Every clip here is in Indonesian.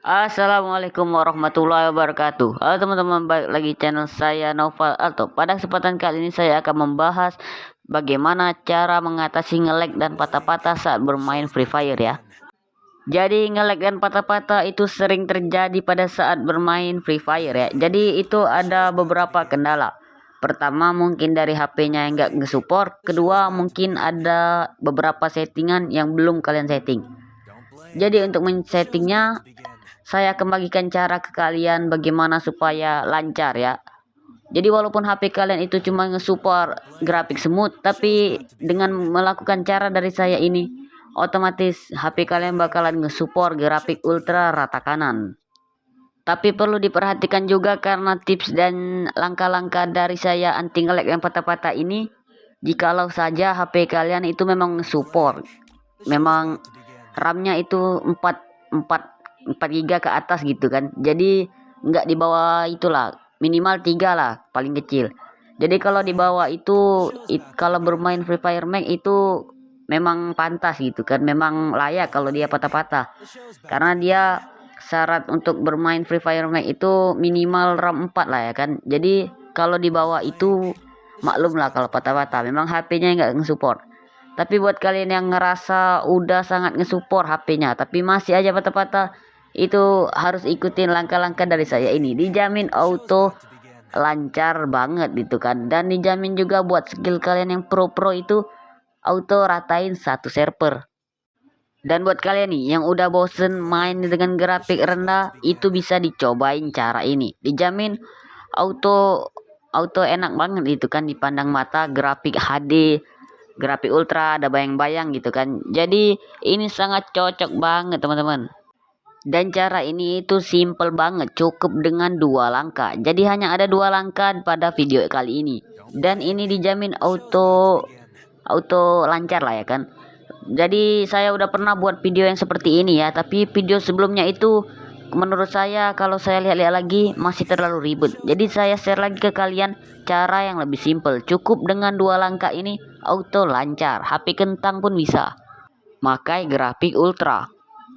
Assalamualaikum warahmatullahi wabarakatuh. Halo teman-teman, balik lagi channel saya Noval Alto. Pada kesempatan kali ini saya akan membahas bagaimana cara mengatasi nge-lag dan patah-patah saat bermain Free Fire ya. Jadi nge-lag dan patah-patah itu sering terjadi pada saat bermain Free Fire ya. Jadi itu ada beberapa kendala. Pertama mungkin dari HP-nya yang nggak nge-support. Kedua mungkin ada beberapa settingan yang belum kalian setting. Jadi untuk men-settingnya, saya akan bagikan cara ke kalian bagaimana supaya lancar ya. Jadi walaupun HP kalian itu cuma nge-support grafik smooth, tapi dengan melakukan cara dari saya ini, otomatis HP kalian bakalan nge-support grafik ultra rata kanan. Tapi perlu diperhatikan juga karena tips dan langkah-langkah dari saya anti nge-lag yang patah-patah ini, jikalau saja HP kalian itu memang support, memang RAM-nya itu 4 giga ke atas gitu kan. Jadi nggak di bawah itulah, minimal 3 lah paling kecil. Jadi kalau di bawah itu kalau bermain Free Fire Max itu memang pantas gitu kan, memang layak kalau dia patah-patah. Karena dia syarat untuk bermain Free Fire Max itu minimal RAM 4 lah ya kan. Jadi kalau di bawah itu maklum lah kalau patah-patah, memang HP-nya nggak nge-support. Tapi buat kalian yang ngerasa udah sangat nge-support HP-nya tapi masih aja patah-patah, itu harus ikutin langkah-langkah dari saya ini. Dijamin auto lancar banget gitu kan. Dan dijamin juga buat skill kalian yang pro-pro itu auto ratain satu server. Dan buat kalian nih yang udah bosen main dengan grafik rendah, itu bisa dicobain cara ini. Dijamin auto auto enak banget itu kan, dipandang mata, grafik HD, grafik ultra, ada bayang-bayang gitu kan. Jadi ini sangat cocok banget teman-teman. Dan cara ini itu simple banget, cukup dengan 2 langkah. Jadi hanya ada 2 langkah pada video kali ini. Dan ini dijamin auto lancar lah ya kan. Jadi saya udah pernah buat video yang seperti ini ya, tapi video sebelumnya itu menurut saya kalau saya lihat-lihat lagi masih terlalu ribet. Jadi saya share lagi ke kalian cara yang lebih simple. Cukup dengan 2 langkah ini auto lancar. HP kentang pun bisa. Pakai grafik ultra.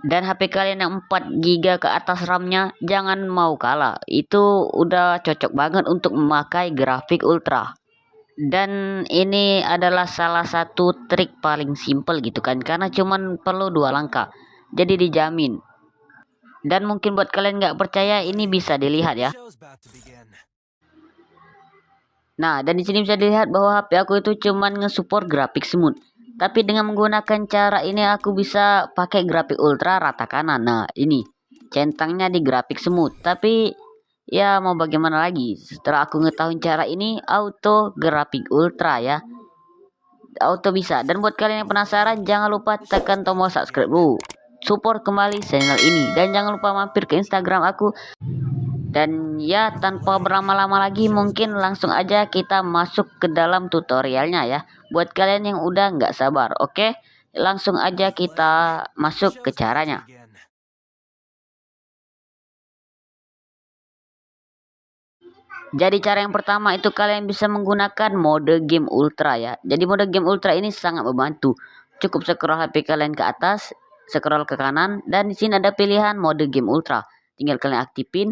Dan HP kalian yang 4 giga ke atas RAM-nya jangan mau kalah. Itu udah cocok banget untuk memakai grafik ultra. Dan ini adalah salah satu trik paling simple gitu kan, karena cuman perlu 2 langkah. Jadi dijamin. Dan mungkin buat kalian nggak percaya, ini bisa dilihat ya. Nah, dan di sini bisa dilihat bahwa HP aku itu cuman nge-support grafik smooth. Tapi dengan menggunakan cara ini aku bisa pakai grafik ultra rata kanan. Nah, ini centangnya di grafik smooth. Tapi ya mau bagaimana lagi? Setelah aku ngetahuin cara ini, auto grafik ultra ya. Auto bisa. Dan buat kalian yang penasaran, jangan lupa tekan tombol subscribe dulu. Support kembali channel ini. Dan jangan lupa mampir ke Instagram aku. Dan ya tanpa berlama-lama lagi, mungkin langsung aja kita masuk ke dalam tutorialnya ya. Buat kalian yang udah nggak sabar, oke? Langsung aja kita masuk ke caranya. Jadi cara yang pertama itu kalian bisa menggunakan mode game ultra ya. Jadi mode game ultra ini sangat membantu. Cukup scroll HP kalian ke atas, scroll ke kanan, dan di sini ada pilihan mode game ultra. Tinggal kalian aktifin.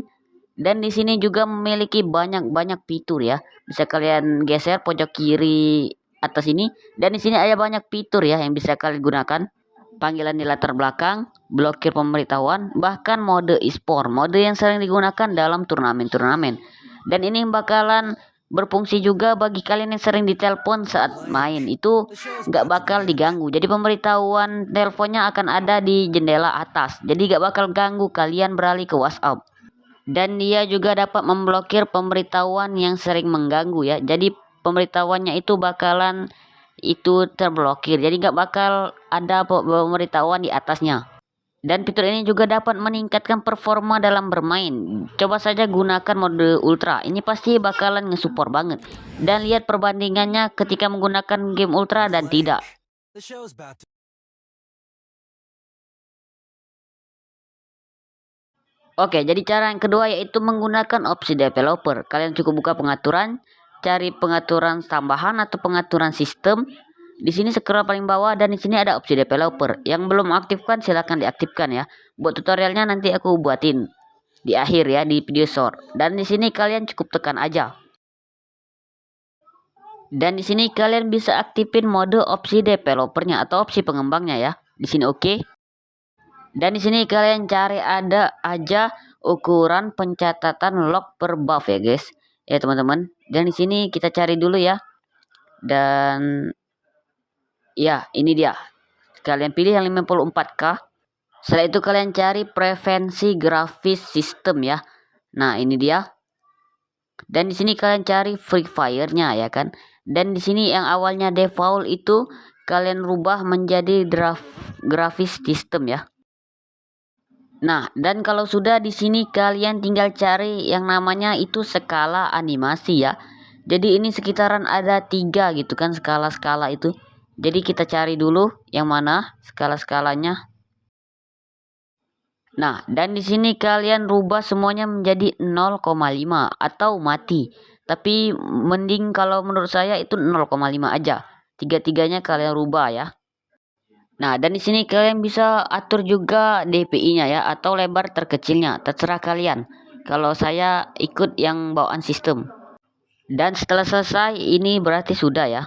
Dan di sini juga memiliki banyak fitur ya. Bisa kalian geser pojok kiri atas ini. Dan di sini ada banyak fitur ya yang bisa kalian gunakan. Panggilan di latar belakang, blokir pemberitahuan, bahkan mode e-sport, mode yang sering digunakan dalam turnamen-turnamen. Dan ini bakalan berfungsi juga bagi kalian yang sering ditelepon saat main, itu nggak bakal diganggu. Jadi pemberitahuan teleponnya akan ada di jendela atas, jadi nggak bakal ganggu kalian beralih ke WhatsApp. Dan dia juga dapat memblokir pemberitahuan yang sering mengganggu ya. Jadi pemberitahuannya itu bakalan itu terblokir. Jadi nggak bakal ada pemberitahuan di atasnya. Dan fitur ini juga dapat meningkatkan performa dalam bermain. Coba saja gunakan mode ultra. Ini pasti bakalan nge-support banget. Dan lihat perbandingannya ketika menggunakan game ultra dan tidak. Oke, jadi cara yang kedua yaitu menggunakan opsi developer. Kalian cukup buka pengaturan, cari pengaturan tambahan atau pengaturan sistem. Di sini scroll paling bawah dan di sini ada opsi developer. Yang belum aktifkan silahkan diaktifkan ya. Buat tutorialnya nanti aku buatin di akhir ya di video short. Dan di sini kalian cukup tekan aja. Dan di sini kalian bisa aktifin mode opsi developernya atau opsi pengembangnya ya. Di sini oke. Dan di sini kalian cari ada aja ukuran pencatatan log per buff ya guys. Ya teman-teman. Dan di sini kita cari dulu ya. Dan ya, ini dia. Kalian pilih yang 54K. Setelah itu kalian cari preferensi grafis sistem ya. Nah, ini dia. Dan di sini kalian cari Free Fire-nya ya kan. Dan di sini yang awalnya default itu kalian rubah menjadi grafis sistem ya. Nah, dan kalau sudah di sini kalian tinggal cari yang namanya itu skala animasi ya. Jadi ini sekitaran ada 3 gitu kan skala-skala itu. Jadi kita cari dulu yang mana skala-skalanya. Nah, dan di sini kalian rubah semuanya menjadi 0,5 atau mati. Tapi mending kalau menurut saya itu 0,5 aja. Tiga-tiganya kalian rubah ya. Nah, dan di sini kalian bisa atur juga DPI-nya ya atau lebar terkecilnya, terserah kalian. Kalau saya ikut yang bawaan sistem. Dan setelah selesai ini berarti sudah ya.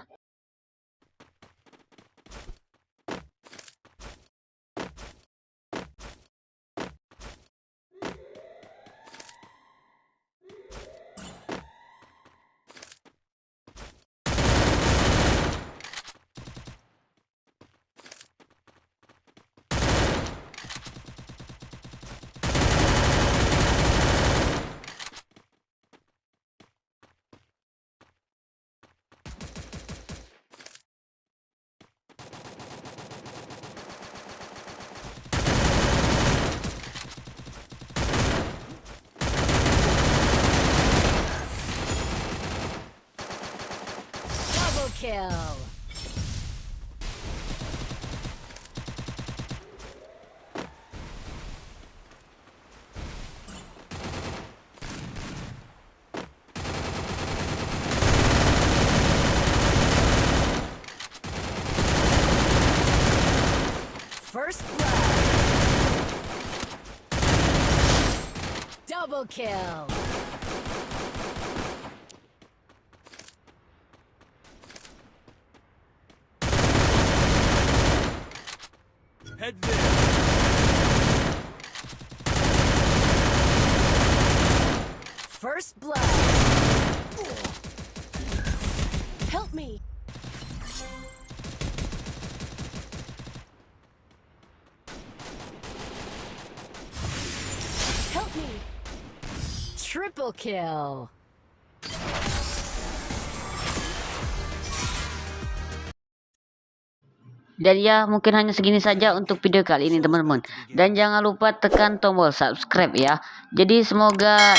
Double kill. First blood. Double kill. Head there. First blood. Help me. Help me. Triple kill. Dan ya mungkin hanya segini saja untuk video kali ini teman-teman. Dan jangan lupa tekan tombol subscribe ya. Jadi semoga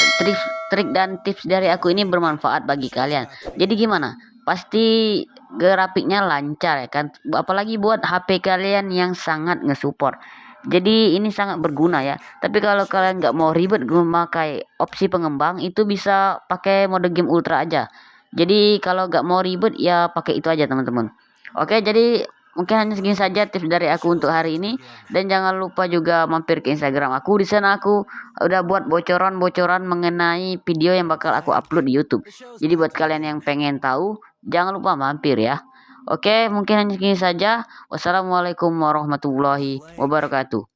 trik dan tips dari aku ini bermanfaat bagi kalian. Jadi gimana? Pasti grafiknya lancar ya kan. Apalagi buat HP kalian yang sangat ngesupport. Jadi ini sangat berguna ya. Tapi kalau kalian nggak mau ribet memakai opsi pengembang itu bisa pakai mode game ultra aja. Jadi kalau nggak mau ribet ya pakai itu aja teman-teman. Oke, jadi mungkin hanya segini saja tips dari aku untuk hari ini. Dan jangan lupa juga mampir ke Instagram aku. Di sana aku udah buat bocoran-bocoran mengenai video yang bakal aku upload di YouTube. Jadi buat kalian yang pengen tahu, jangan lupa mampir ya. Oke, mungkin hanya segini saja. Wassalamualaikum warahmatullahi wabarakatuh.